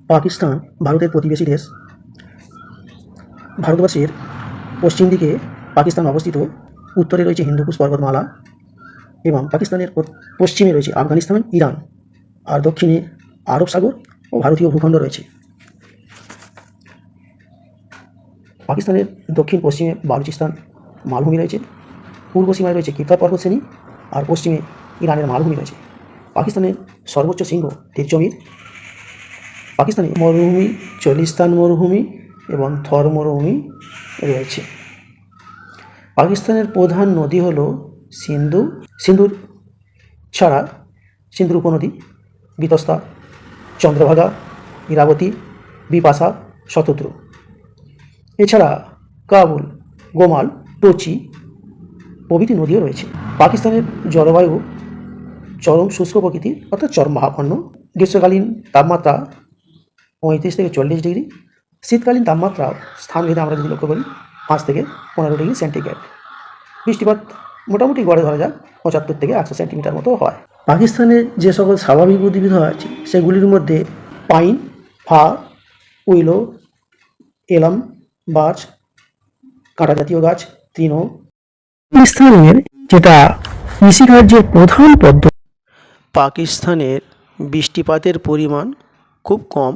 পাকিস্তান ভারতের প্রতিবেশী দেশ। ভারতবর্ষের পশ্চিম দিকে পাকিস্তান অবস্থিত, উত্তরে রয়েছে হিন্দুকুশ পর্বতমালা এবং পাকিস্তানের পশ্চিমে রয়েছে আফগানিস্তান, ইরান, আর দক্ষিণে আরব সাগর ও ভারতীয় ভূখণ্ড রয়েছে। পাকিস্তানের দক্ষিণ পশ্চিমে বালুচিস্তান মালভূমি রয়েছে, পূর্ব সীমায় রয়েছে কিরকার পর্বতশ্রেণী, আর পশ্চিমে ইরানের মালভূমি রয়েছে। পাকিস্তানের সর্বোচ্চ শৃঙ্গ তিরজমির। পাকিস্তানে মরুভূমি, চলিস্তান মরুভূমি এবং থর মরুভূমি রয়েছে। পাকিস্তানের প্রধান নদী হল সিন্ধু। সিন্ধুর ছাড়া সিন্ধুর উপনদী বিতস্তা, চন্দ্রভাগা, ইরাবতী, বিপাশা, শতদ্রু। এছাড়া কাবুল, গোমাল, টোচি প্রভৃতি নদীও রয়েছে। পাকিস্তানের জলবায়ু চরম শুষ্ক প্রকৃতির, অর্থাৎ চরমভাবাপন্ন। গ্রীষ্মকালীন তাপমাত্রা 35 থেকে 40 ডিগ্রি, শীতকালীন তাপমাত্রা স্থানভেদে আমরা যদি লক্ষ্য করি 5 থেকে 15 ডিগ্রি সেন্টিগ্রেড। বৃষ্টিপাত মোটামুটি গড়ে ধরা যাক 75 থেকে 100 সেন্টিমিটার মতো হয়। পাকিস্তানের যে সকল স্বাভাবিক উদ্ভিদ আছে সেগুলির মধ্যে পাইন, ফার, উইলো, এলাম, বার্চ, কাঁটা জাতীয় গাছ, তৃণ। পাকিস্তানের যেটা কৃষিকার্যের প্রধান পদ্ধতি। পাকিস্তানের বৃষ্টিপাতের পরিমাণ খুব কম,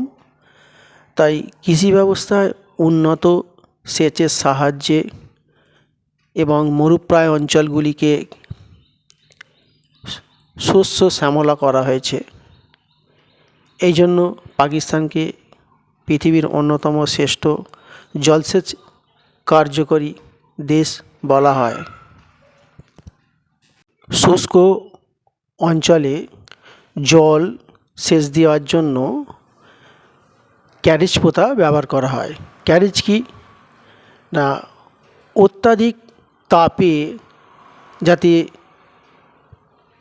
তাই কৃষি ব্যবস্থায় উন্নত সেচের সাহায্যে এবং মরুপ্রায় অঞ্চলগুলিকে শস্য শ্যামলা করা হয়েছে। এই জন্য পাকিস্তানকে পৃথিবীর অন্যতম শ্রেষ্ঠ জলসেচ কার্যকরী দেশ বলা হয়। শুষ্ক অঞ্চলে জল সেচ দেওয়ার জন্য ক্যারেজ পোতা ব্যবহার করা হয়। ক্যারেজ কি না, অত্যাধিক তাপে যাতে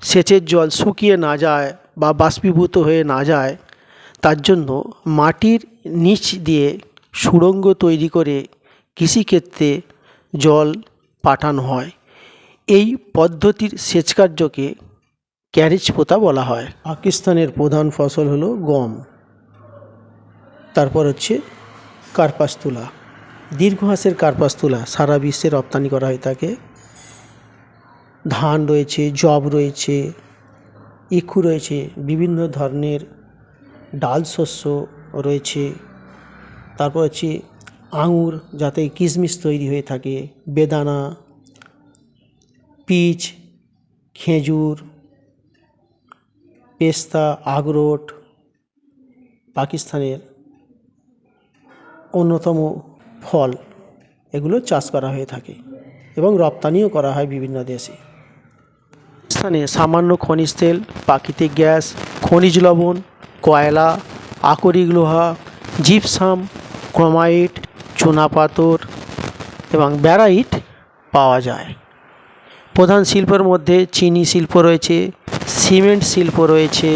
সেচের জল শুকিয়ে না যায় বা বাষ্পীভূত হয়ে না যায়, তার জন্য মাটির নিচ দিয়ে সুড়ঙ্গ তৈরি করে কৃষিক্ষেত্রে জল পাঠানো হয়। এই পদ্ধতির সেচ কার্যকে ক্যারেজ পোতা বলা হয়। পাকিস্তানের প্রধান ফসল হলো গম, তারপর হচ্ছে কার্পাস তুলা। দীর্ঘ হাঁসের কার্পাস তুলা সারা বিশ্বে রপ্তানি করা হয়ে থাকে। ধান রয়েছে, যব রয়েছে, ইক্ষু রয়েছে, বিভিন্ন ধরনের ডাল শস্য রয়েছে। তারপর হচ্ছে আঙুর, যাতে কিশমিশ তৈরি হয়ে থাকে, বেদানা, পিচ, খেজুর, পেস্তা, আখরোট পাকিস্তানের অন্যতম ফল। এগুলো চাষ করা হয়ে থাকে এবং রপ্তানিও করা হয় বিভিন্ন দেশে। পাকিস্তানে সামান্য খনিজ তেল, প্রাকৃতিক গ্যাস, খনিজ লবণ, কয়লা, আকরিক লোহা, জিপসাম, ক্রোমাইট, চুনাপাথর এবং ব্যারাইট পাওয়া যায়। প্রধান শিল্পের মধ্যে চিনি শিল্প রয়েছে, সিমেন্ট শিল্প রয়েছে,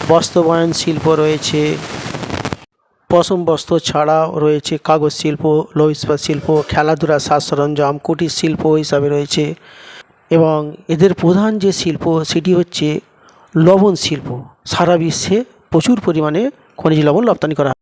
বস্ত্রবয়ন শিল্প রয়েছে, পশম বস্ত্র ছাড়াও রয়েছে কাগজ শিল্প, লৌহ ইস্পাত শিল্প, খেলাধুলা, সাজ সরঞ্জাম, কুটির শিল্প হিসাবে রয়েছে। এবং এদের প্রধান যে শিল্প সেটি হচ্ছে লবণ শিল্প। সারা বিশ্বে প্রচুর পরিমাণে খনিজ লবণ রপ্তানি করা হয়।